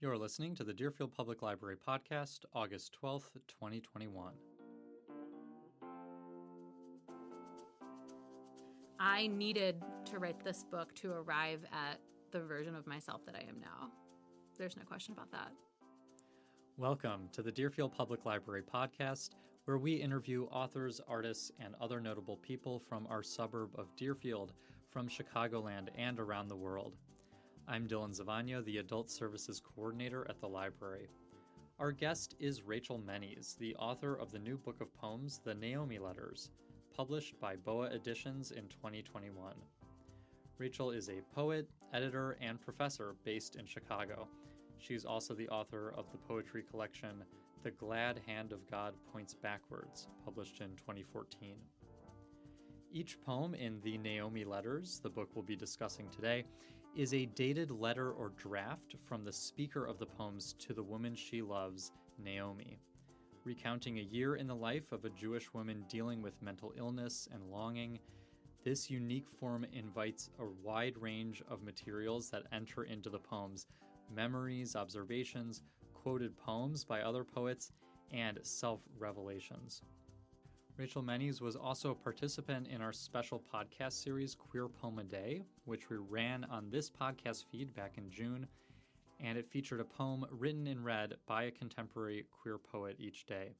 You're listening to the Deerfield Public Library Podcast, August 12th, 2021. I needed to write this book to arrive at the version of myself that I am now. There's no question about that. Welcome to the Deerfield Public Library Podcast, where we interview authors, artists, and other notable people from our suburb of Deerfield, from Chicagoland and around the world. I'm Dylan Zavagno, the Adult Services Coordinator at the library. Our guest is Rachel Mennies, the author of the new book of poems, The Naomi Letters, published by BOA Editions in 2021. Rachel is a poet, editor, and professor based in Chicago. She's also the author of the poetry collection, The Glad Hand of God Points Backwards, published in 2014. Each poem in The Naomi Letters, the book we'll be discussing today, is a dated letter or draft from the speaker of the poems to the woman she loves, Naomi, recounting a year in the life of a Jewish woman dealing with mental illness and longing. This unique form invites a wide range of materials that enter into the poems: memories, observations, quoted poems by other poets, and self-revelations. Rachel Mennies was also a participant in our special podcast series, Queer Poem a Day, which we ran on this podcast feed back in June, and it featured a poem written and read by a contemporary queer poet each day.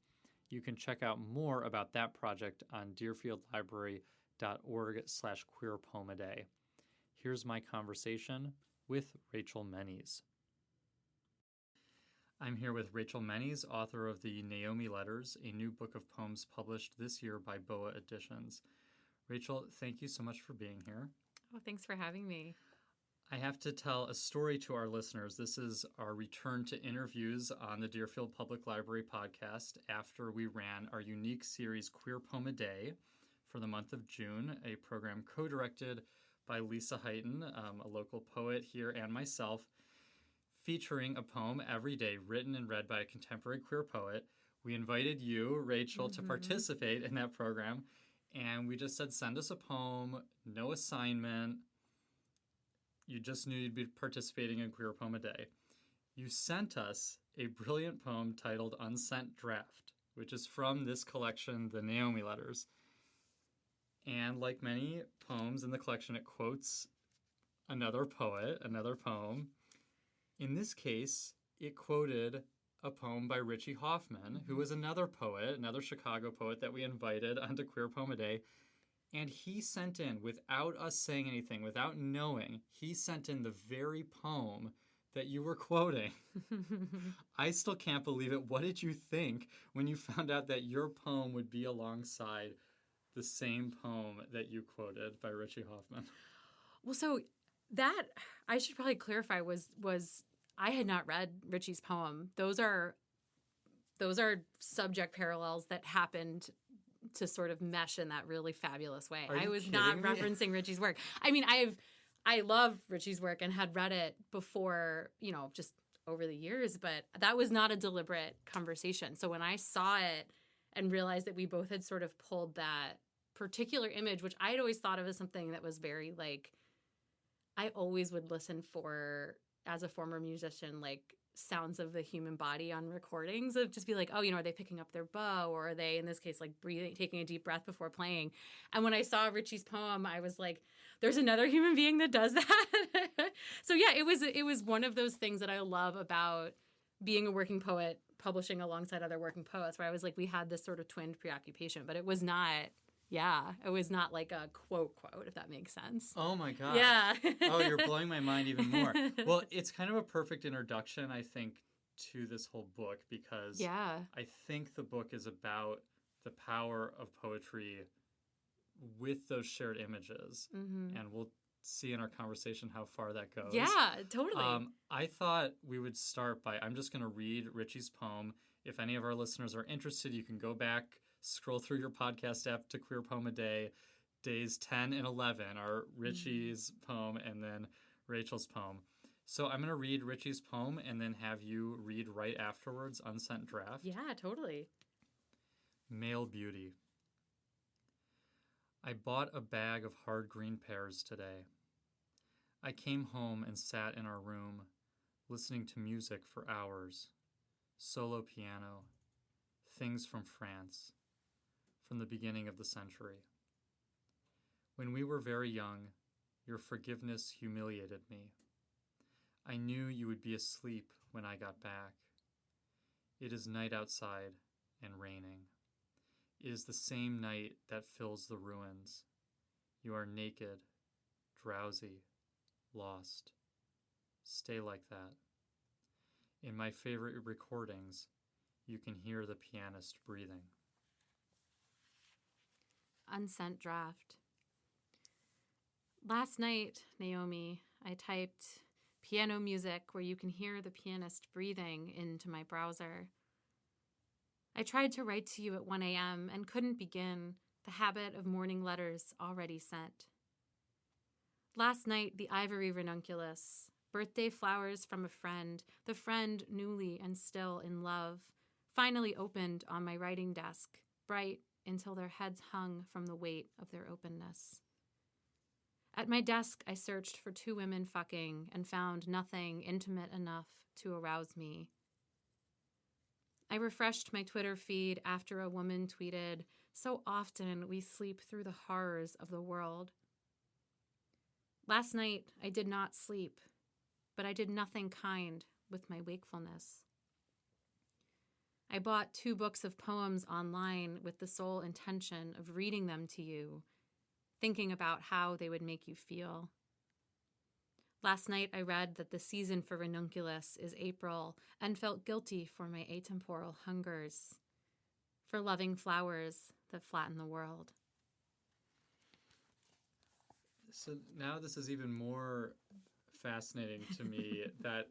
You can check out more about that project on deerfieldlibrary.org/queerpoemaday. Here's my conversation with Rachel Mennies. I'm here with Rachel Mennies, author of The Naomi Letters, a new book of poems published this year by BOA Editions. Rachel, thank you so much for being here. Oh, thanks for having me. I have to tell a story to our listeners. This is our return to interviews on the Deerfield Public Library Podcast after we ran our unique series, Queer Poem a Day, for the month of June, a program co-directed by Lisa Heighton, a local poet here, and myself, featuring a poem every day written and read by a contemporary queer poet. We invited you, Rachel, to participate in that program, and we just said, send us a poem, no assignment. You just knew you'd be participating in Queer Poem a Day. You sent us a brilliant poem titled Unsent Draft, which is from this collection, The Naomi Letters. And like many poems in the collection, it quotes another poet, another poem. In this case, it quoted a poem by Richie Hoffman, who was another poet, another Chicago poet that we invited onto Queer Poem a Day. And he sent in, without us saying anything, without knowing, he sent in the very poem that you were quoting. I still can't believe it. What did you think when you found out that your poem would be alongside the same poem that you quoted by Richie Hoffman? Well, so that, I should probably clarify, was I had not read Richie's poem. Those are subject parallels that happened to sort of mesh in that really fabulous way. I was not referencing Richie's work. I mean, I love Richie's work and had read it before, just over the years, but that was not a deliberate conversation. So when I saw it and realized that we both had sort of pulled that particular image, which I had always thought of as something that was very I always would listen for, as a former musician, sounds of the human body on recordings, of just be are they picking up their bow, or are they, in this case, breathing, taking a deep breath before playing? And when I saw Richie's poem, I was like, there's another human being that does that. So yeah, it was one of those things that I love about being a working poet, publishing alongside other working poets, where I was we had this sort of twinned preoccupation, but it was not. Yeah, it was not like a quote, if that makes sense. Oh, my God. Yeah. Oh, you're blowing my mind even more. Well, it's kind of a perfect introduction, I think, to this whole book, because I think the book is about the power of poetry with those shared images. Mm-hmm. And we'll see in our conversation how far that goes. Yeah, totally. I thought we would start by, I'm just going to read Richie's poem. If any of our listeners are interested, you can go back, scroll through your podcast app to Queer Poem a Day. Days 10 and 11 are Richie's poem and then Rachel's poem. So I'm going to read Richie's poem and then have you read right afterwards, Unsent Draft. Yeah, totally. Male Beauty. I bought a bag of hard green pears today. I came home and sat in our room, listening to music for hours, solo piano, things from France, from the beginning of the century. When we were very young, your forgiveness humiliated me. I knew you would be asleep when I got back. It is night outside and raining. It is the same night that fills the ruins. You are naked, drowsy, lost. Stay like that. In my favorite recordings, you can hear the pianist breathing. Unsent draft. Last night, Naomi, I typed piano music where you can hear the pianist breathing into my browser. I tried to write to you at 1 a.m. and couldn't begin, the habit of morning letters already sent. Last night, the ivory ranunculus, birthday flowers from a friend, the friend newly and still in love, finally opened on my writing desk, bright until their heads hung from the weight of their openness. At my desk, I searched for two women fucking and found nothing intimate enough to arouse me. I refreshed my Twitter feed after a woman tweeted, "So often we sleep through the horrors of the world." Last night, I did not sleep, but I did nothing kind with my wakefulness. I bought 2 books of poems online with the sole intention of reading them to you, thinking about how they would make you feel. Last night, I read that the season for ranunculus is April and felt guilty for my atemporal hungers, for loving flowers that flatten the world. So now this is even more fascinating to me that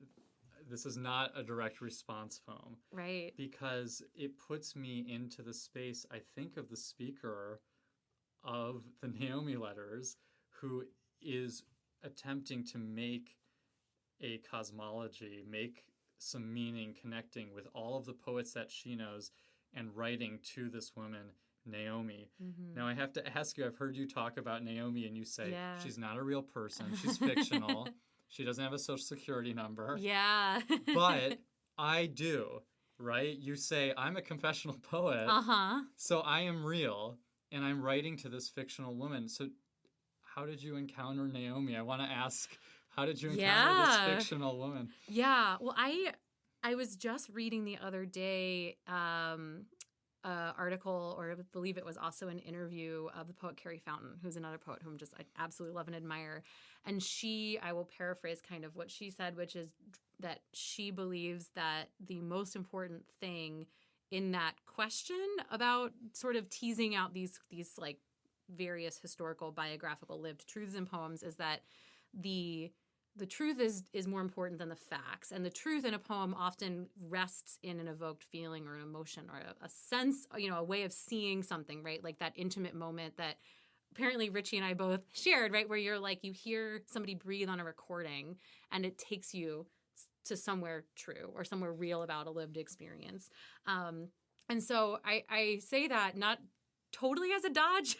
this is not a direct response poem. Right. Because it puts me into the space, I think, of the speaker of the Naomi Letters, who is attempting to make a cosmology, make some meaning, connecting with all of the poets that she knows and writing to this woman, Naomi. Mm-hmm. Now, I have to ask you, I've heard you talk about Naomi and you say she's not a real person. She's fictional. She doesn't have a social security number. Yeah. But I do, right? You say, I'm a confessional poet. Uh-huh. So I am real. And I'm writing to this fictional woman. So how did you encounter Naomi? I want to ask, how did you encounter this fictional woman? Yeah. Well, I was just reading the other day article, or I believe it was also an interview of the poet Carrie Fountain, who's another poet whom I absolutely love and admire. And I will paraphrase kind of what she said, which is that she believes that the most important thing in that question about sort of teasing out these like various historical, biographical, lived truths in poems is that the truth is more important than the facts. And the truth in a poem often rests in an evoked feeling or an emotion or a sense, a way of seeing something, right? Like that intimate moment that apparently Richie and I both shared, right? Where you're like, you hear somebody breathe on a recording and it takes you to somewhere true or somewhere real about a lived experience. And so I say that not totally as a dodge,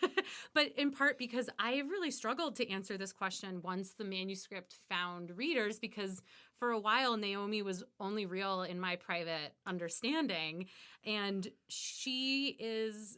but in part because I really struggled to answer this question once the manuscript found readers, because for a while Naomi was only real in my private understanding. And she is,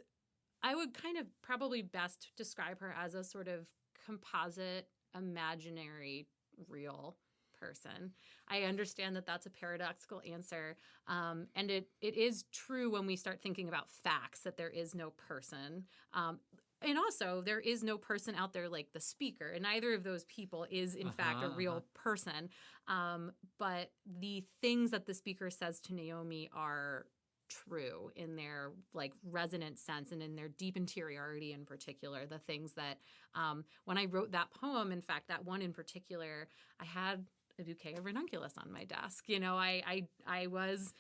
I would kind of probably best describe her as a sort of composite, imaginary, real person. I understand that that's a paradoxical answer. And it is true when we start thinking about facts that there is no person. And also there is no person out there like the speaker. And neither of those people is in fact a real person. But the things that the speaker says to Naomi are true in their like resonant sense and in their deep interiority in particular. The things that when I wrote that poem, in fact, that one in particular, I had a bouquet of ranunculus on my desk. I was,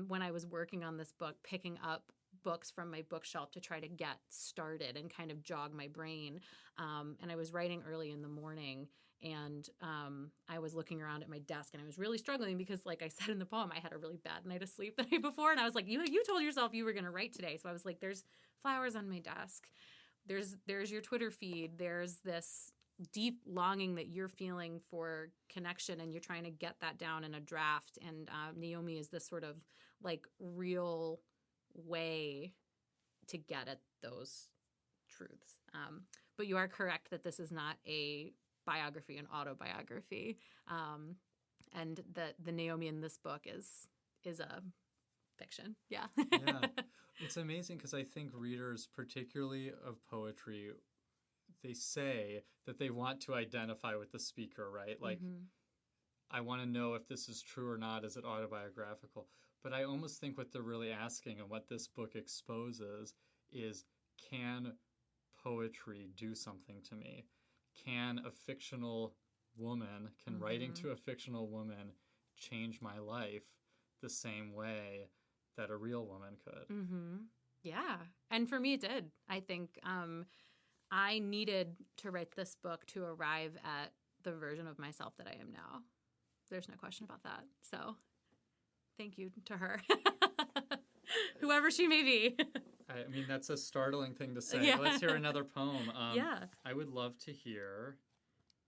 when I was working on this book, picking up books from my bookshelf to try to get started and kind of jog my brain. And I was writing early in the morning, and I was looking around at my desk, and I was really struggling because, like I said in the poem, I had a really bad night of sleep the night before. And I was like, you told yourself you were going to write today. So I was like, there's flowers on my desk. There's your Twitter feed. There's this deep longing that you're feeling for connection, and you're trying to get that down in a draft. And Naomi is this sort of like real way to get at those truths. But you are correct that this is not a biography, an autobiography. And the Naomi in this book is a fiction. Yeah. Yeah. It's amazing because I think readers, particularly of poetry, they say that they want to identify with the speaker, right? Like, I want to know if this is true or not. Is it autobiographical? But I almost think what they're really asking, and what this book exposes, is, can poetry do something to me? Can a fictional woman, can writing to a fictional woman change my life the same way that a real woman could? Yeah. And for me, it did. I think I needed to write this book to arrive at the version of myself that I am now. There's no question about that. So thank you to her, whoever she may be. I mean, that's a startling thing to say. Yeah. Let's hear another poem. Yeah. I would love to hear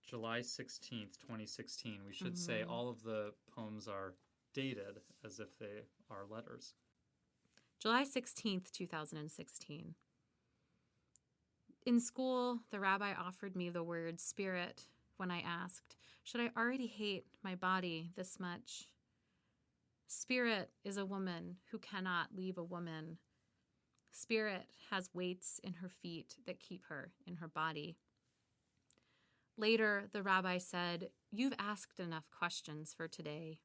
July 16th, 2016. We should say all of the poems are dated as if they are letters. July 16th, 2016. In school, the rabbi offered me the word spirit when I asked, should I already hate my body this much? Spirit is a woman who cannot leave a woman. Spirit has weights in her feet that keep her in her body. Later, the rabbi said, you've asked enough questions for today.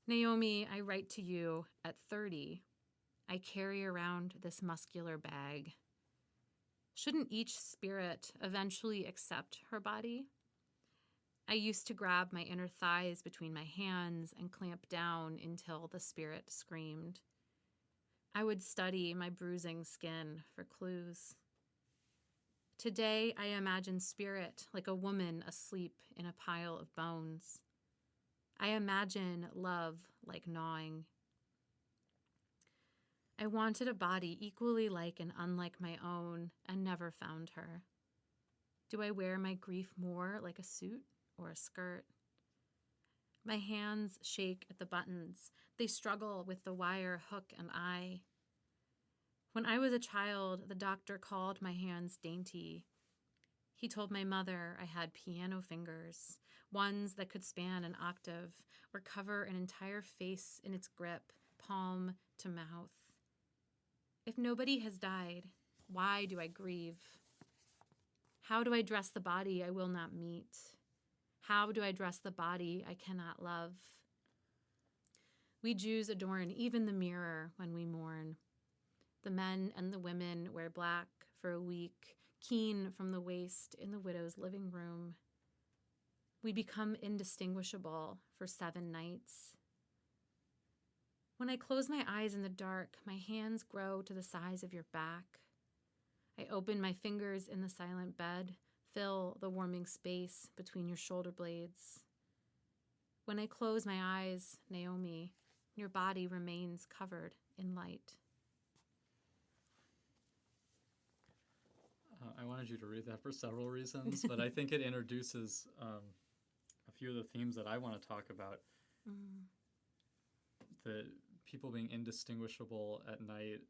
Naomi, I write to you at 30. I carry around this muscular bag. Shouldn't each spirit eventually accept her body? I used to grab my inner thighs between my hands and clamp down until the spirit screamed. I would study my bruising skin for clues. Today, I imagine spirit like a woman asleep in a pile of bones. I imagine love like gnawing. I wanted a body equally like and unlike my own and never found her. Do I wear my grief more like a suit or a skirt? My hands shake at the buttons. They struggle with the wire hook and eye. When I was a child, the doctor called my hands dainty. He told my mother I had piano fingers, ones that could span an octave or cover an entire face in its grip, palm to mouth. If nobody has died, why do I grieve? How do I dress the body I will not meet? How do I dress the body I cannot love? We Jews adorn even the mirror when we mourn. The men and the women wear black for a week, keen from the waist in the widow's living room. We become indistinguishable for 7 nights. When I close my eyes in the dark, my hands grow to the size of your back. I open my fingers in the silent bed, fill the warming space between your shoulder blades. When I close my eyes, Naomi, your body remains covered in light. I wanted you to read that for several reasons, but I think it introduces a few of the themes that I want to talk about. The people being indistinguishable at night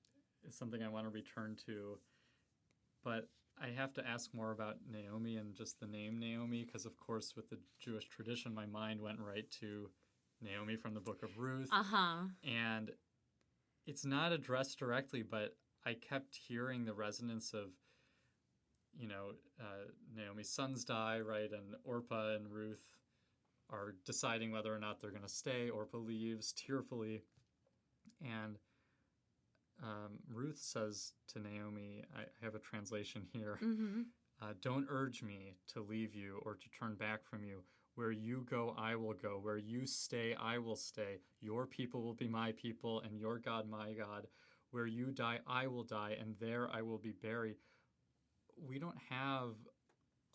is something I want to return to, but I have to ask more about Naomi and just the name Naomi, because of course with the Jewish tradition, my mind went right to Naomi from the Book of Ruth. And it's not addressed directly, but I kept hearing the resonance of, Naomi's sons die, right? And Orpah and Ruth are deciding whether or not they're going to stay. Orpah leaves tearfully. And Ruth says to Naomi, I have a translation here, don't urge me to leave you or to turn back from you. Where you go, I will go. Where you stay, I will stay. Your people will be my people, and your God, my God. Where you die, I will die, and there I will be buried. We don't have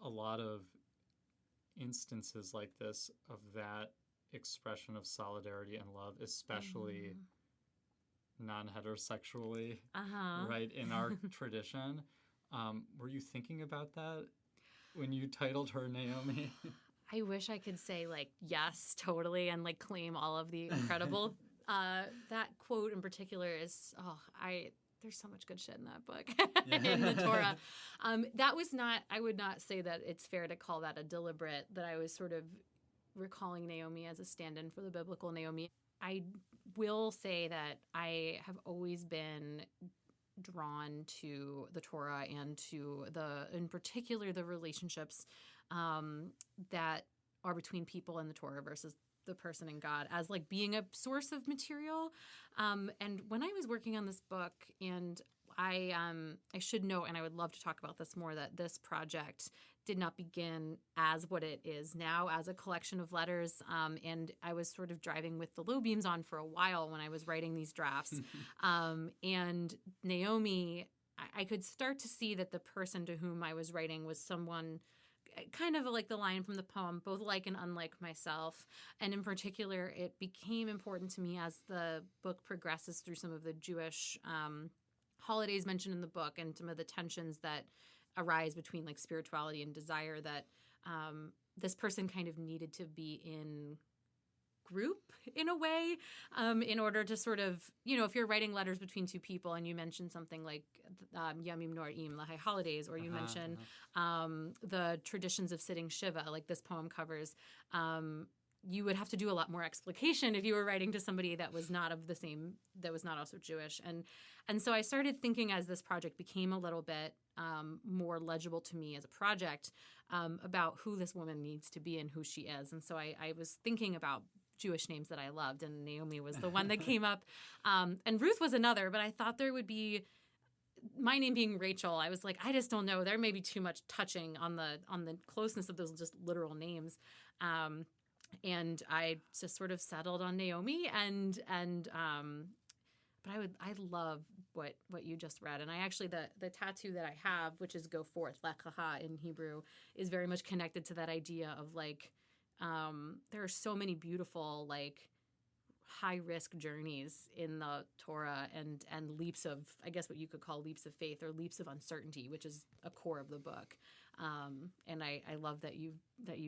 a lot of instances like this of that expression of solidarity and love, especially non-heterosexually, right, in our tradition. Were you thinking about that? when you titled her Naomi? I wish I could say, like, yes, totally, and, like, claim all of the incredible. That quote in particular is, there's so much good shit in that book, in the Torah. That was not, I would not say that it's fair to call that a deliberate, that I was sort of recalling Naomi as a stand-in for the biblical Naomi. I will say that I have always been drawn to the Torah and to in particular, the relationships that are between people in the Torah versus the person and God as like being a source of material. And when I was working on this book, and I should note, and I would love to talk about this more, that this project did not begin as what it is now, as a collection of letters. And I was sort of driving with the low beams on for a while when I was writing these drafts. And Naomi, I could start to see that the person to whom I was writing was someone kind of like the line from the poem, both like and unlike myself. And in particular, it became important to me as the book progresses through some of the Jewish holidays mentioned in the book and some of the tensions that arise between like spirituality and desire, that this person kind of needed to be in group in a way, in order to sort of, if you're writing letters between two people and you mention something like Yamim Noraim, the high holidays, or you mention the traditions of sitting Shiva, like this poem covers, you would have to do a lot more explication if you were writing to somebody that was not of the same, that was not also Jewish. And so I started thinking, as this project became a little bit more legible to me as a project, about who this woman needs to be and who she is. And so I was thinking about Jewish names that I loved, and Naomi was the one that came up. And Ruth was another, but I thought there would be, my name being Rachel, I was like, I just don't know. There may be too much touching on the closeness of those just literal names. And I just sort of settled on Naomi, but I love what you just read. And I actually, the tattoo that I have, which is go forth, Lech Lecha in Hebrew, is very much connected to that idea of like, there are so many beautiful, like, high-risk journeys in the Torah and leaps of, I guess what you could call leaps of faith or leaps of uncertainty, which is a core of the book. And I love that you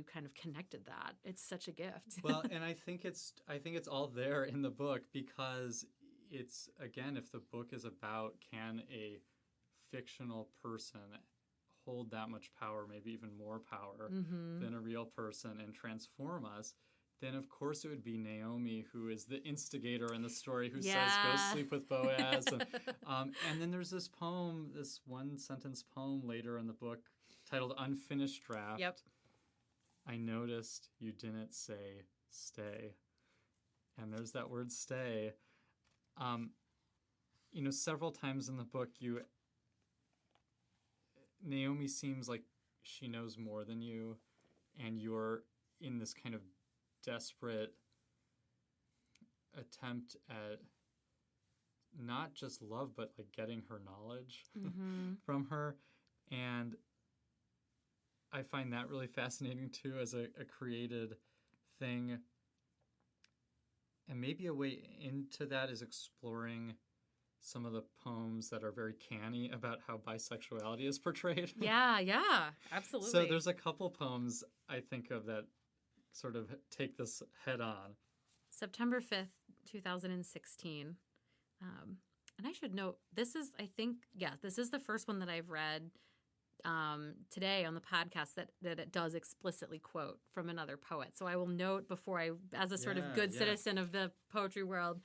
kind of connected that. It's such a gift. Well, and I think it's all there in the book, because it's, again, if the book is about, can a fictional person hold that much power, maybe even more power than a real person, and transform us, then of course it would be Naomi, who is the instigator in the story, who says, go sleep with Boaz. And then there's this poem, this one-sentence poem later in the book titled Unfinished Draft. Yep. I noticed you didn't say stay. And there's that word stay. Several times in the book, Naomi seems like she knows more than you, and you're in this kind of desperate attempt at not just love, but like getting her knowledge from her. And I find that really fascinating too, as a created thing. And maybe a way into that is exploring some of the poems that are very canny about how bisexuality is portrayed. Yeah, absolutely. So there's a couple poems I think of that sort of take this head on. September 5th, 2016. And I should note, this is the first one that I've read today on the podcast that it does explicitly quote from another poet. So I will note before as a sort of good citizen of the poetry world,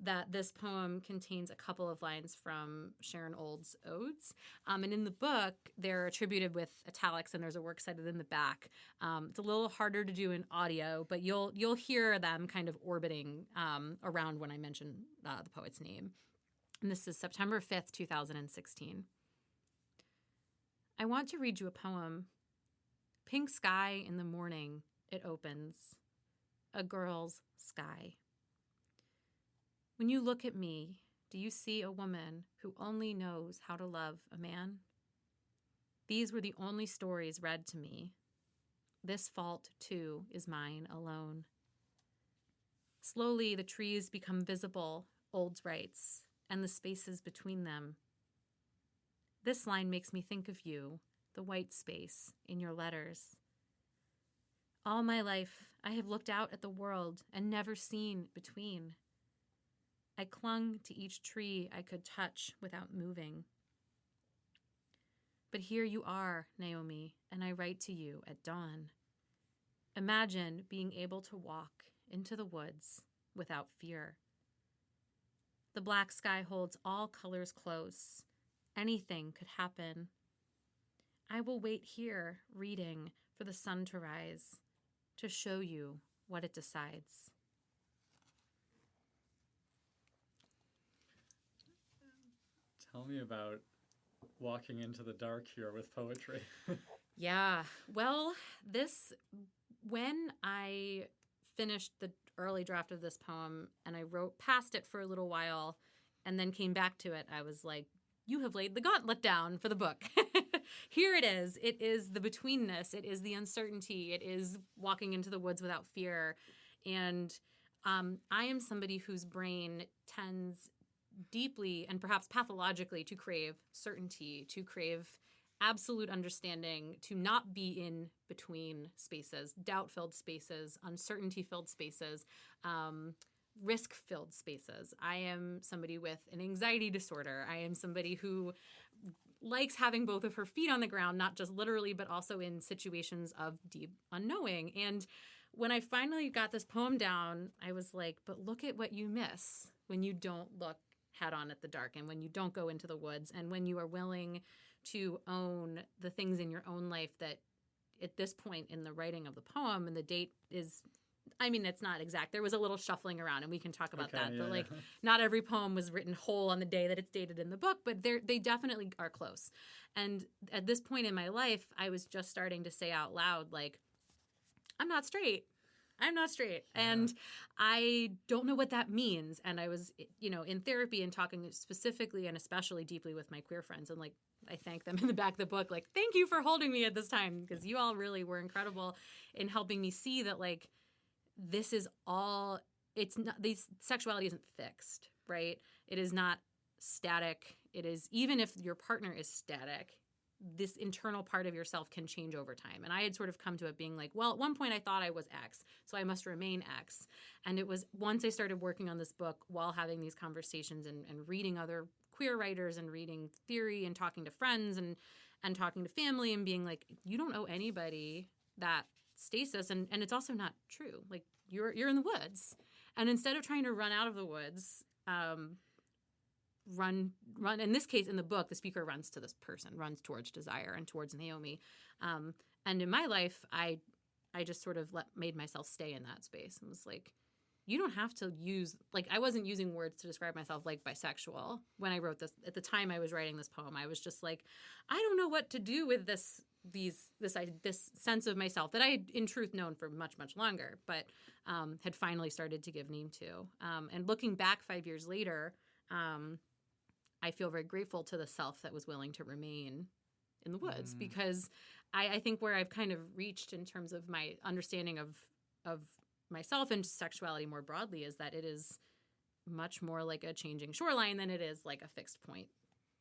that this poem contains a couple of lines from Sharon Olds' Odes. And in the book, they're attributed with italics, and there's a works cited in the back. It's a little harder to do in audio, but you'll hear them kind of orbiting around when I mention the poet's name. And this is September 5th, 2016. I want to read you a poem. Pink sky in the morning, it opens. A girl's sky. When you look at me, do you see a woman who only knows how to love a man? These were the only stories read to me. This fault, too, is mine alone. Slowly, the trees become visible, Olds writes, and the spaces between them. This line makes me think of you, the white space in your letters. All my life, I have looked out at the world and never seen between. I clung to each tree I could touch without moving. But here you are, Naomi, and I write to you at dawn. Imagine being able to walk into the woods without fear. The black sky holds all colors close. Anything could happen. I will wait here, reading, for the sun to rise, to show you what it decides. Tell me about walking into the dark here with poetry. Yeah. Well, when I finished the early draft of this poem and I wrote past it for a little while and then came back to it, I was like, you have laid the gauntlet down for the book. Here it is. It is the betweenness. It is the uncertainty. It is walking into the woods without fear. And I am somebody whose brain tends deeply and perhaps pathologically to crave certainty, to crave absolute understanding, to not be in between spaces, doubt-filled spaces, uncertainty-filled spaces, risk-filled spaces. I am somebody with an anxiety disorder. I am somebody who likes having both of her feet on the ground, not just literally, but also in situations of deep unknowing. And when I finally got this poem down, I was like, but look at what you miss when you don't look head on at the dark and when you don't go into the woods and when you are willing to own the things in your own life that at this point in the writing of the poem, and the date is, I mean, it's not exact. There was a little shuffling around and we can talk about that. But not every poem was written whole on the day that it's dated in the book, but they definitely are close. And at this point in my life, I was just starting to say out loud, like, I'm not straight. I'm not straight. Yeah. And I don't know what that means. And I was, in therapy and talking specifically and especially deeply with my queer friends. And like, I thank them in the back of the book, like, thank you for holding me at this time, because you all really were incredible in helping me see that, like, this is all, it's not, sexuality isn't fixed, right? It is not static. It is, even if your partner is static, this internal part of yourself can change over time. And I had sort of come to it being like, well, at one point I thought I was X, so I must remain X. And it was once I started working on this book while having these conversations and reading other queer writers and reading theory and talking to friends and talking to family and being like, you don't owe anybody that stasis. And it's also not true. Like, you're in the woods. And instead of trying to run out of the woods, run. In this case, in the book, the speaker runs to this person, runs towards desire and towards Naomi. And in my life, I just sort of made myself stay in that space and was like, you don't have to use, like, I wasn't using words to describe myself like bisexual when I wrote this. At the time I was writing this poem, I was just like, I don't know what to do with this sense of myself that I had in truth known for much, much longer, but had finally started to give name to. And looking back 5 years later, I feel very grateful to the self that was willing to remain in the woods, because I think where I've kind of reached in terms of my understanding of myself and sexuality more broadly is that it is much more like a changing shoreline than it is like a fixed point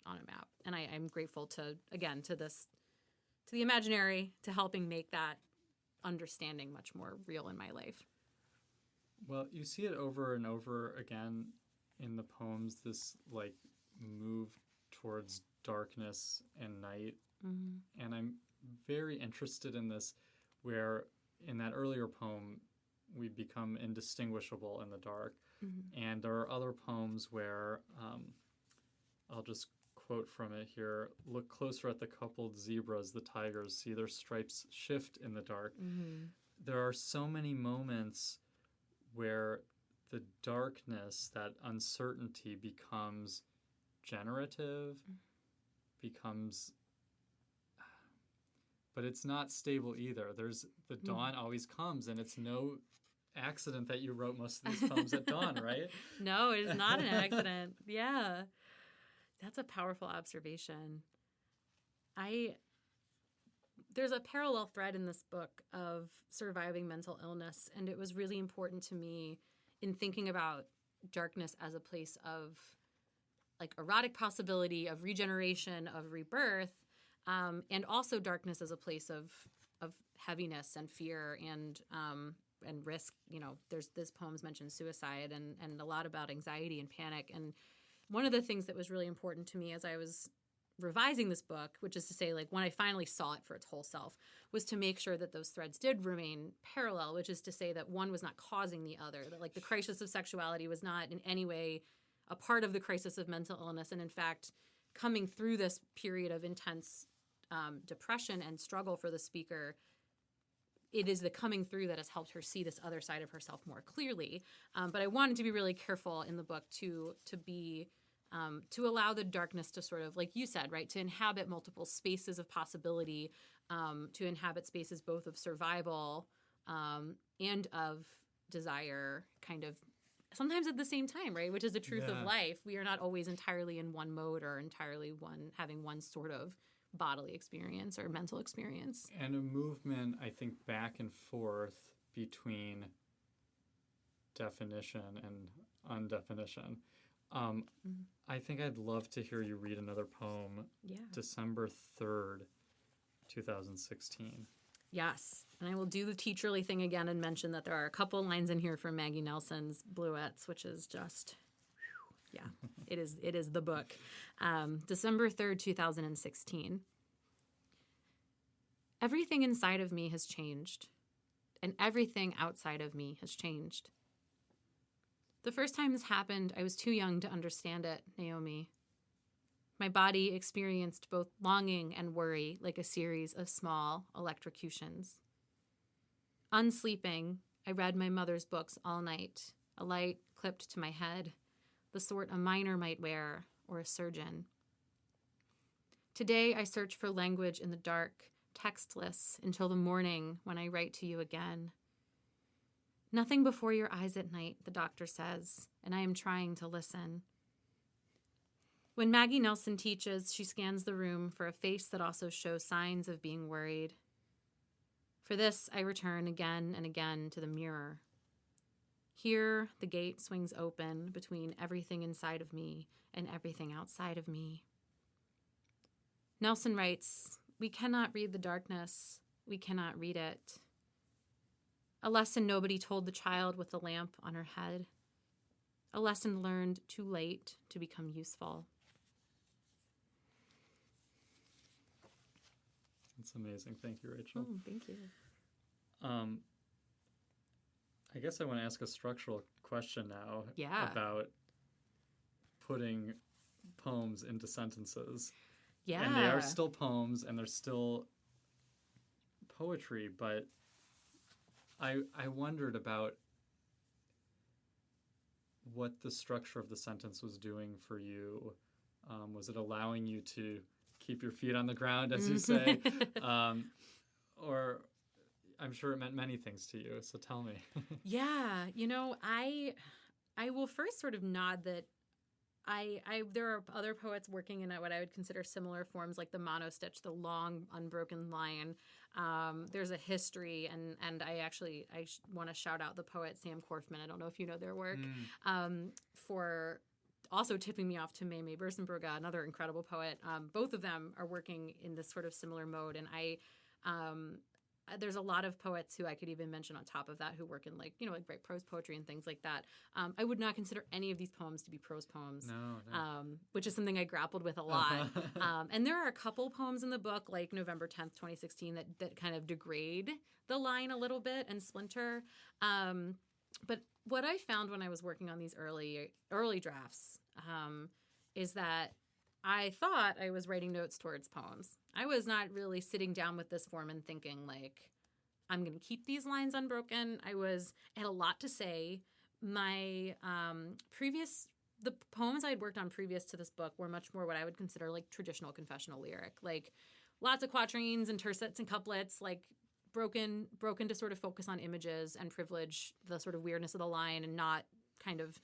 on a map. And I'm grateful to the imaginary, to helping make that understanding much more real in my life. Well, you see it over and over again in the poems, this like move towards darkness and night. Mm-hmm. And I'm very interested in this, where in that earlier poem, we become indistinguishable in the dark. Mm-hmm. And there are other poems where, I'll just quote from it here, look closer at the coupled zebras, the tigers, see their stripes shift in the dark. Mm-hmm. There are so many moments where the darkness, that uncertainty becomes generative, becomes, but it's not stable either. There's the dawn always comes, and it's no accident that you wrote most of these poems at dawn, right? No, it is not an accident. Yeah. That's a powerful observation. There's a parallel thread in this book of surviving mental illness, and it was really important to me in thinking about darkness as a place of like erotic possibility, of regeneration, of rebirth, and also darkness as a place of heaviness and fear and risk. This poems mention suicide and a lot about anxiety and panic. And one of the things that was really important to me as I was revising this book, which is to say, like, when I finally saw it for its whole self, was to make sure that those threads did remain parallel, which is to say that one was not causing the other, that, like, the crisis of sexuality was not in any way a part of the crisis of mental illness. And in fact, coming through this period of intense depression and struggle for the speaker, it is the coming through that has helped her see this other side of herself more clearly. But I wanted to be really careful in the book to allow the darkness to sort of, like you said, right, to inhabit multiple spaces of possibility, to inhabit spaces both of survival and of desire, kind of sometimes at the same time, right, which is the truth of life. We are not always entirely in one mode or entirely having one sort of bodily experience or mental experience. And a movement, I think, back and forth between definition and undefinition. I think I'd love to hear you read another poem. Yeah. December 3rd, 2016. Yes. And I will do the teacherly thing again and mention that there are a couple lines in here from Maggie Nelson's Bluets, which is just, it is the book. December 3rd, 2016. Everything inside of me has changed, and everything outside of me has changed. The first time this happened, I was too young to understand it, Naomi. My body experienced both longing and worry like a series of small electrocutions. Unsleeping, I read my mother's books all night, a light clipped to my head, the sort a miner might wear or a surgeon. Today, I search for language in the dark, textless, until the morning when I write to you again. Nothing before your eyes at night, the doctor says, and I am trying to listen. When Maggie Nelson teaches, she scans the room for a face that also shows signs of being worried. For this, I return again and again to the mirror. Here, the gate swings open between everything inside of me and everything outside of me. Nelson writes, "We cannot read the darkness. We cannot read it." A lesson nobody told the child with the lamp on her head. A lesson learned too late to become useful. That's amazing. Thank you, Rachel. Thank you. I guess I want to ask a structural question now about putting poems into sentences. Yeah. And they are still poems and they're still poetry, but I wondered about what the structure of the sentence was doing for you. Was it allowing you to keep your feet on the ground, as you say? Or I'm sure it meant many things to you, so tell me. Yeah, I will first sort of nod that there are other poets working in what I would consider similar forms, like the monostitch, the long unbroken line. There's a history, and I want to shout out the poet Sam Korfman. I don't know if you know their work, for also tipping me off to May Bersenbrugge, another incredible poet. Both of them are working in this sort of similar mode, and there's a lot of poets who I could even mention on top of that who work in like write prose poetry and things like that. I would not consider any of these poems to be prose poems, which is something I grappled with a lot. And there are a couple poems in the book, like November 10th, 2016, that kind of degrade the line a little bit and splinter. But what I found when I was working on these early drafts is that I thought I was writing notes towards poems. I was not really sitting down with this form and thinking, like, I'm going to keep these lines unbroken. I had a lot to say. My the poems I had worked on previous to this book were much more what I would consider like traditional confessional lyric, like lots of quatrains and tercets and couplets, like broken to sort of focus on images and privilege the sort of weirdness of the line and not kind of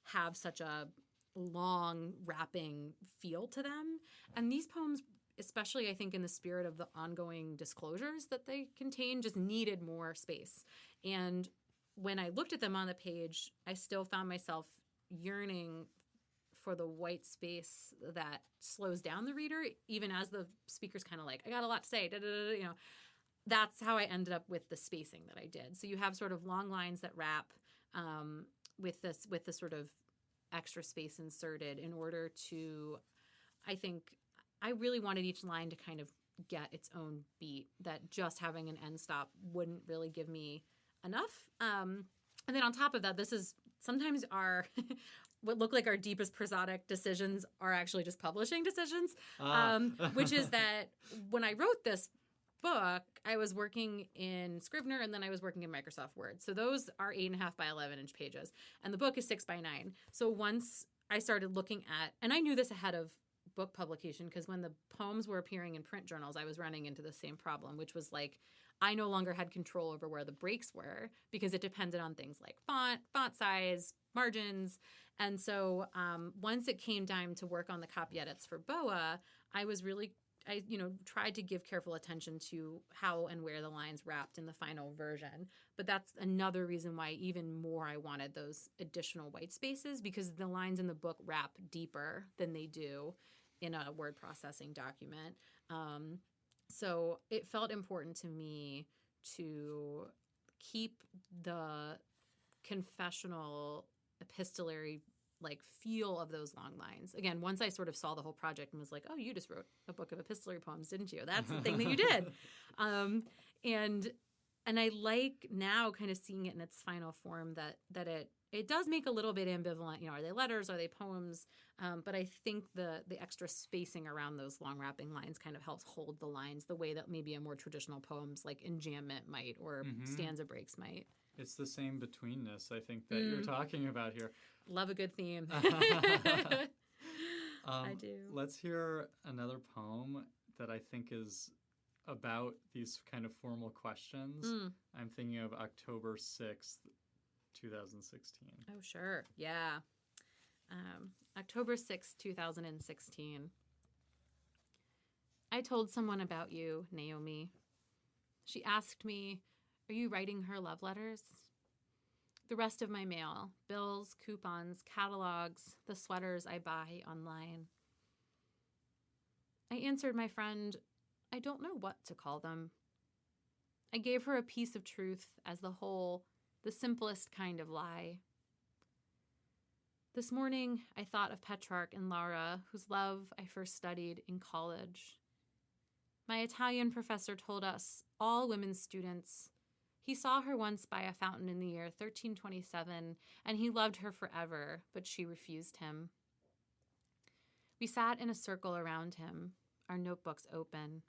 have such a long wrapping feel to them. And these poems, especially I think in the spirit of the ongoing disclosures that they contain, just needed more space. And when I looked at them on the page, I still found myself yearning for the white space that slows down the reader, even as the speaker's kind of like, I got a lot to say, you know. That's how I ended up with the spacing that I did. So you have sort of long lines that wrap with this sort of extra space inserted in order to, I think, I really wanted each line to kind of get its own beat, that just having an end stop wouldn't really give me enough. And then on top of that, this is sometimes our what look like our deepest prosodic decisions are actually just publishing decisions, which is that when I wrote this book, I was working in Scrivener and then I was working in Microsoft Word. So those are 8.5 by 11-inch pages. And the book is 6 by 9. So once I started looking at, and I knew this ahead of book publication, because when the poems were appearing in print journals, I was running into the same problem, which was like, I no longer had control over where the breaks were because it depended on things like font size, margins. And so once it came time to work on the copy edits for BOA, I tried to give careful attention to how and where the lines wrapped in the final version. But that's another reason why even more I wanted those additional white spaces, because the lines in the book wrap deeper than they do in a word processing document. So it felt important to me to keep the confessional epistolary feel of those long lines. Again, once I sort of saw the whole project and was like, oh, you just wrote a book of epistolary poems, didn't you? That's the thing that you did. And I like now kind of seeing it in its final form that it does make a little bit ambivalent. You know, are they letters? Are they poems? But I think the extra spacing around those long wrapping lines kind of helps hold the lines the way that maybe a more traditional poems like Enjambment might, or stanza breaks might. It's the same betweenness, I think, that you're talking about here. Love a good theme. I do. Let's hear another poem that I think is about these kind of formal questions. I'm thinking of October 6th, 2016. Oh, sure. Yeah. October 6th, 2016. I told someone about you, Naomi. She asked me, are you writing her love letters? The rest of my mail, bills, coupons, catalogs, the sweaters I buy online. I answered my friend, I don't know what to call them. I gave her a piece of truth as the whole, the simplest kind of lie. This morning, I thought of Petrarch and Laura, whose love I first studied in college. My Italian professor told us, all women students, he saw her once by a fountain in the year 1327, and he loved her forever, but she refused him. We sat in a circle around him, our notebooks open.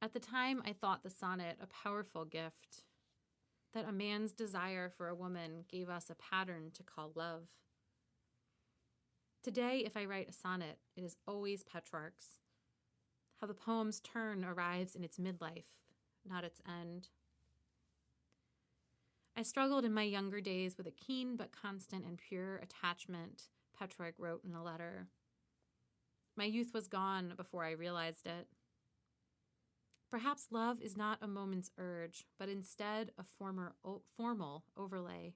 At the time, I thought the sonnet a powerful gift, that a man's desire for a woman gave us a pattern to call love. Today, if I write a sonnet, it is always Petrarch's. How the poem's turn arrives in its midlife, not its end. I struggled in my younger days with a keen but constant and pure attachment, Petrarch wrote in a letter. My youth was gone before I realized it. Perhaps love is not a moment's urge, but instead a formal overlay.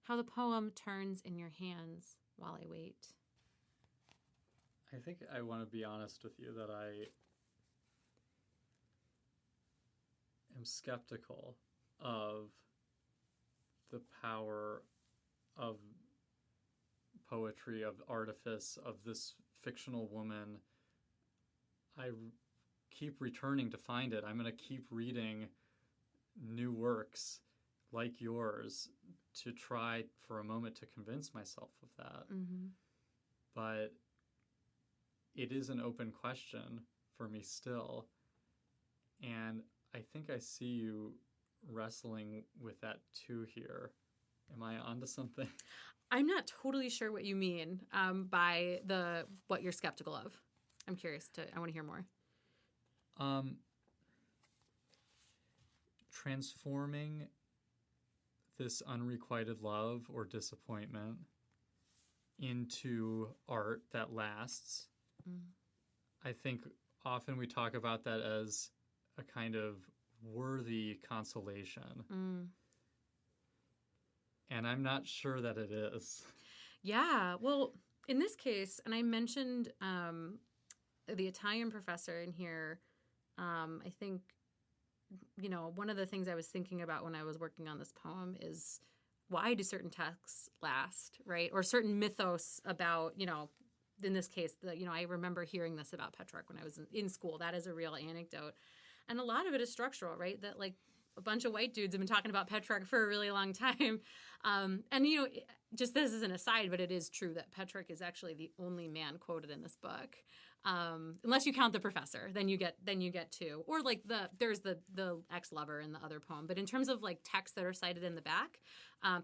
How the poem turns in your hands while I wait. I think I want to be honest with you that I am skeptical of the power of poetry, of artifice, of this fictional woman. I keep returning to find it. I'm going to keep reading new works like yours to try for a moment to convince myself of that. But it is an open question for me still. And I think I see you wrestling with that too here. Am I onto something? I'm not totally sure what you mean by what you're skeptical of. I'm curious I want to hear more. Transforming this unrequited love or disappointment into art that lasts. I think often we talk about that as a kind of worthy consolation. And I'm not sure that it is. Yeah. Well, in this case, and I mentioned the Italian professor in here, I think, one of the things I was thinking about when I was working on this poem is why do certain texts last, right? Or certain mythos about, in this case, I remember hearing this about Petrarch when I was in school. That is a real anecdote. And a lot of it is structural, right? That like a bunch of white dudes have been talking about Petrarch for a really long time. Just this is an aside, but it is true that Petrarch is actually the only man quoted in this book. Unless you count the professor, then you get two. Or like there's the ex-lover in the other poem. But in terms of like texts that are cited in the back,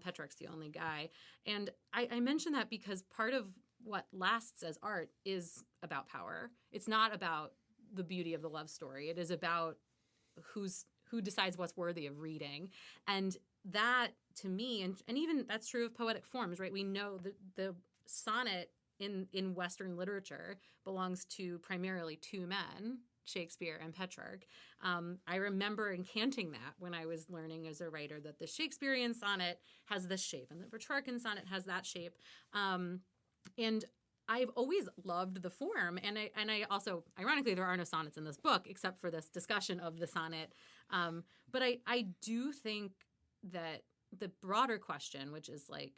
Petrarch's the only guy. And I mention that because part of what lasts as art is about power. It's not about the beauty of the love story. It is about who decides what's worthy of reading. And that, to me, and even that's true of poetic forms, right? We know that the sonnet in Western literature belongs to primarily two men, Shakespeare and Petrarch. I remember encanting that when I was learning as a writer that the Shakespearean sonnet has this shape and the Petrarchan sonnet has that shape. And I've always loved the form. And I also, ironically, there are no sonnets in this book except for this discussion of the sonnet. But I do think that the broader question, which is like,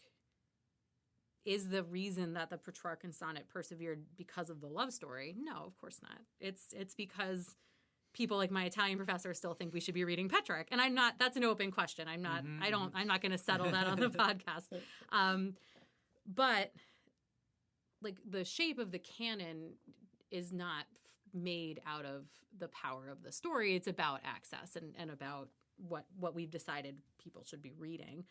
is the reason that the Petrarchan sonnet persevered because of the love story? No, of course not. It's because people like my Italian professor still think we should be reading Petrarch. And I'm not, that's an open question. I'm not going to settle that on the podcast. But like the shape of the canon is not made out of the power of the story. It's about access and about what we've decided people should be reading.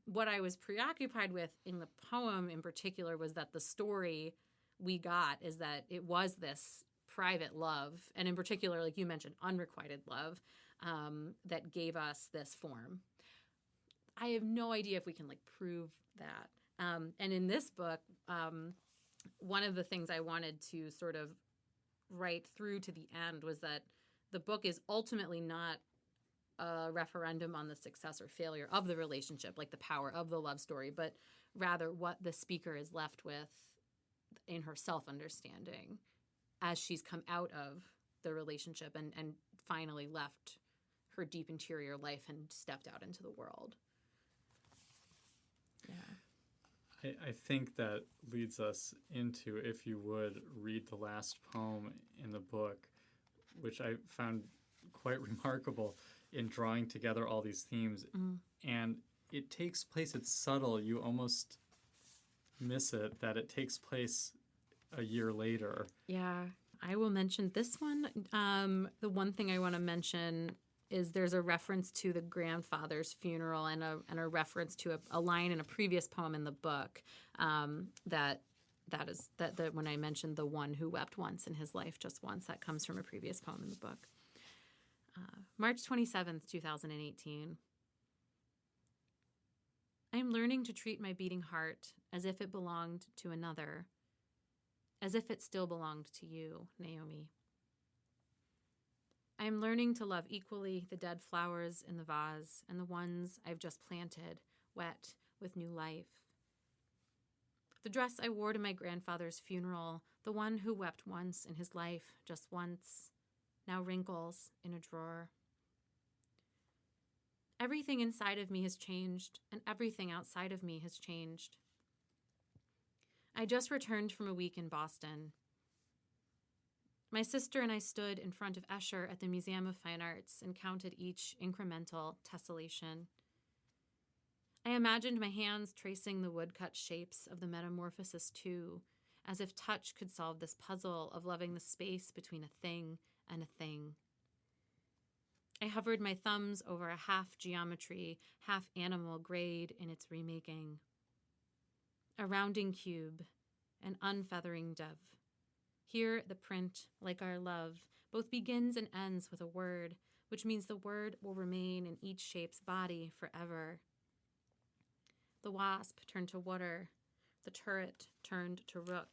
What I was preoccupied with in the poem in particular was that the story we got is that it was this private love, and in particular, like you mentioned, unrequited love, that gave us this form. I have no idea if we can like prove that. And in this book, one of the things I wanted to sort of write through to the end was that the book is ultimately not a referendum on the success or failure of the relationship, like the power of the love story, but rather what the speaker is left with in her self-understanding as she's come out of the relationship and finally left her deep interior life and stepped out into the world. Yeah. I think that leads us into, if you would, read the last poem in the book, which I found quite remarkable in drawing together all these themes. And it takes place, it's subtle, you almost miss it, that it takes place a year later. Yeah, I will mention this one. The one thing I want to mention is there's a reference to the grandfather's funeral and a reference to a line in a previous poem in the book that when I mentioned the one who wept once in his life, just once, that comes from a previous poem in the book. March 27th, 2018. I am learning to treat my beating heart as if it belonged to another, as if it still belonged to you, Naomi. I am learning to love equally the dead flowers in the vase and the ones I've just planted, wet with new life. The dress I wore to my grandfather's funeral, the one who wept once in his life, just once, now wrinkles in a drawer. Everything inside of me has changed, and everything outside of me has changed. I just returned from a week in Boston. My sister and I stood in front of Escher at the Museum of Fine Arts and counted each incremental tessellation. I imagined my hands tracing the woodcut shapes of the Metamorphosis too, as if touch could solve this puzzle of loving the space between a thing and a thing. I hovered my thumbs over a half geometry, half animal grade in its remaking. A rounding cube, an unfeathering dove. Here the print, like our love, both begins and ends with a word, which means the word will remain in each shape's body forever. The wasp turned to water, the turret turned to rook.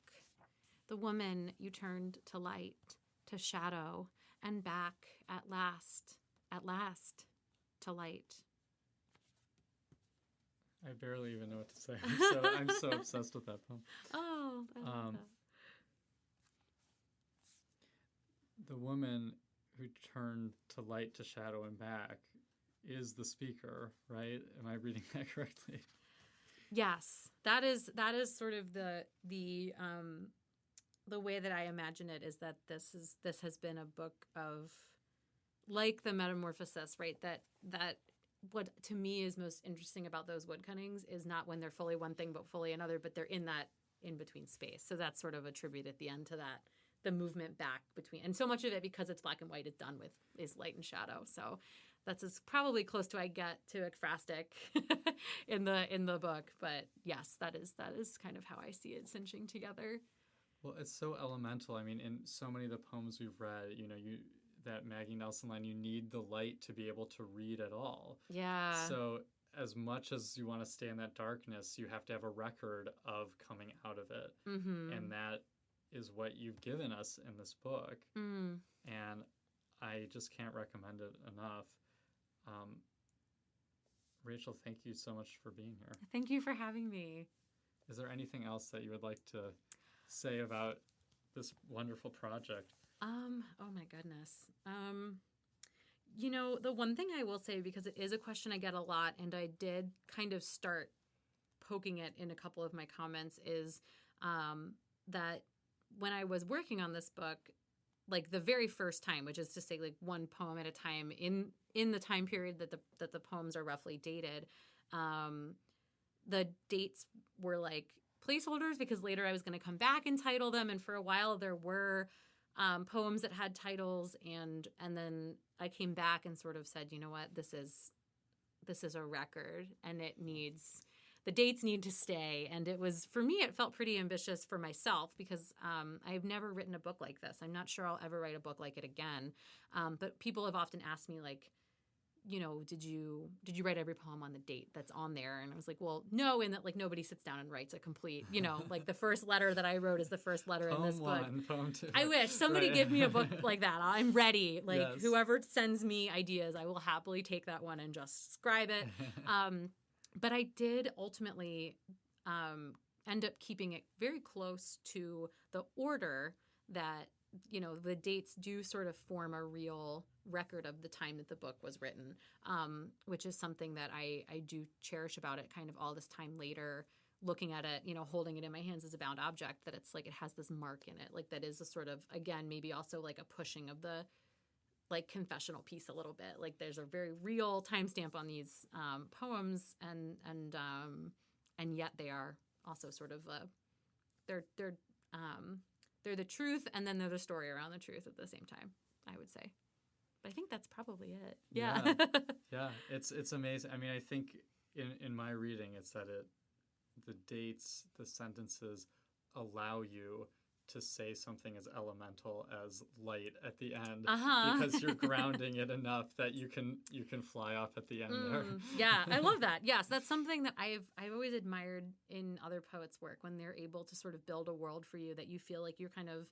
The woman you turned to light, to shadow, and back at last, to light. I barely even know what to say. I'm so obsessed with that poem. Oh, I love that. The woman who turned to light to shadow and back is the speaker, right? Am I reading that correctly? Yes, that is sort of the way that I imagine it, is that this has been a book of, like, the metamorphosis, right? That what to me is most interesting about those woodcuttings is not when they're fully one thing but fully another, but they're in that in between space. So that's sort of a tribute at the end to that, the movement back between, and so much of it, because it's black and white, is done with is light and shadow. So that's as probably close to I get to ekphrastic in the book. But yes, that is kind of how I see it cinching together. Well, it's so elemental. I mean, in so many of the poems we've read, that Maggie Nelson line, you need the light to be able to read at all. Yeah. So as much as you want to stay in that darkness, you have to have a record of coming out of it. Mm-hmm. And that is what you've given us in this book. Mm. And I just can't recommend it enough. Rachel, thank you so much for being here. Thank you for having me. Is there anything else that you would like to say about this wonderful project? Oh my goodness. The one thing I will say, because it is a question I get a lot, and I did kind of start poking it in a couple of my comments, is that when I was working on this book, like the very first time, which is to say like one poem at a time in the time period that the poems are roughly dated, the dates were like placeholders, because later I was going to come back and title them, and for a while there were poems that had titles, and then I came back and sort of said, you know what, this is a record, and the dates need to stay. And it was, for me, it felt pretty ambitious for myself, because I've never written a book like this. I'm not sure I'll ever write a book like it again. But people have often asked me, like, did you write every poem on the date that's on there? And I was like, well, no, in that, like, nobody sits down and writes a complete, like the first letter that I wrote is the first letter in this book. Poem 2. I wish somebody give me a book like that. I'm ready. Like, yes. Whoever sends me ideas, I will happily take that one and just scribe it. But I did ultimately end up keeping it very close to the order that, the dates do sort of form a real record of the time that the book was written, which is something that I do cherish about it, kind of all this time later, looking at it, holding it in my hands as a bound object, that it's like it has this mark in it, like that is a sort of, again, maybe also like a pushing of the, like, confessional piece a little bit. Like, there's a very real timestamp on these poems, and yet they are also sort of they're the truth, and then they're the story around the truth at the same time, I would say. But I think that's probably it. Yeah. Yeah. It's amazing. I mean, I think in my reading, it's that the dates, the sentences allow you to say something as elemental as light at the end, because you're grounding it enough that you can fly off at the end there. Yeah, I love that. Yes, that's something that I've always admired in other poets' work, when they're able to sort of build a world for you that you feel like you're kind of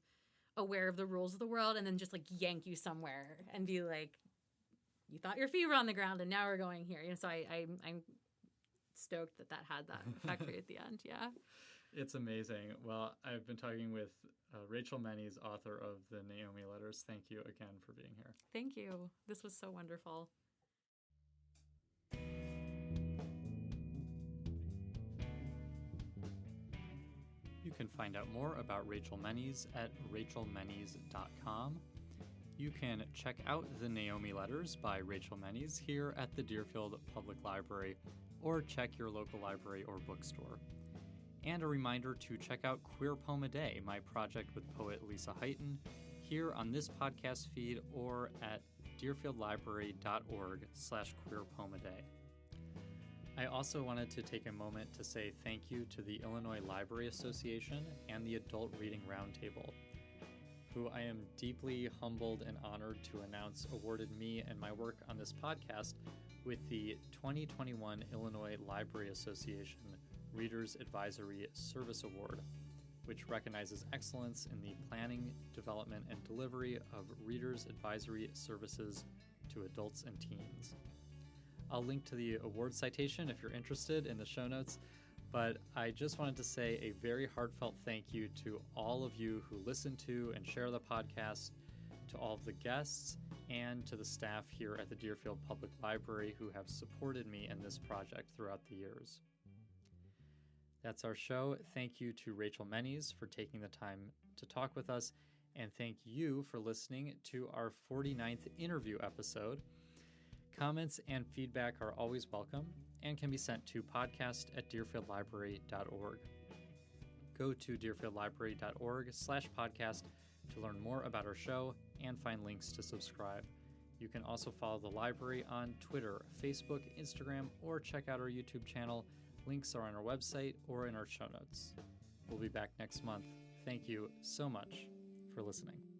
aware of the rules of the world, and then just like yank you somewhere and be like, you thought your feet were on the ground and now we're going here. So I'm stoked that had that effect for you at the end. Yeah. It's amazing. Well, I've been talking with Rachel Mennies, author of the Naomi Letters. Thank you again for being here. Thank you. This was so wonderful. You can find out more about Rachel Mennies at rachelmennies.com. You can check out the Naomi Letters by Rachel Mennies here at the Deerfield Public Library, or check your local library or bookstore. And a reminder to check out Queer Poem a Day, my project with poet Lisa Heighton, here on this podcast feed or at deerfieldlibrary.org/queerpoemaday. I also wanted to take a moment to say thank you to the Illinois Library Association and the Adult Reading Roundtable, who I am deeply humbled and honored to announce awarded me and my work on this podcast with the 2021 Illinois Library Association Readers Advisory Service Award, which recognizes excellence in the planning, development, and delivery of readers' advisory services to adults and teens. I'll link to the award citation if you're interested in the show notes. But I just wanted to say a very heartfelt thank you to all of you who listen to and share the podcast, to all of the guests, and to the staff here at the Deerfield Public Library who have supported me in this project throughout the years. That's our show. Thank you to Rachel Mennies for taking the time to talk with us, and thank you for listening to our 49th interview episode. Comments and feedback are always welcome and can be sent to podcast@deerfieldlibrary.org. Go to deerfieldlibrary.org/podcast to learn more about our show and find links to subscribe. You can also follow the library on Twitter, Facebook, Instagram, or check out our YouTube channel. Links are on our website or in our show notes. We'll be back next month. Thank you so much for listening.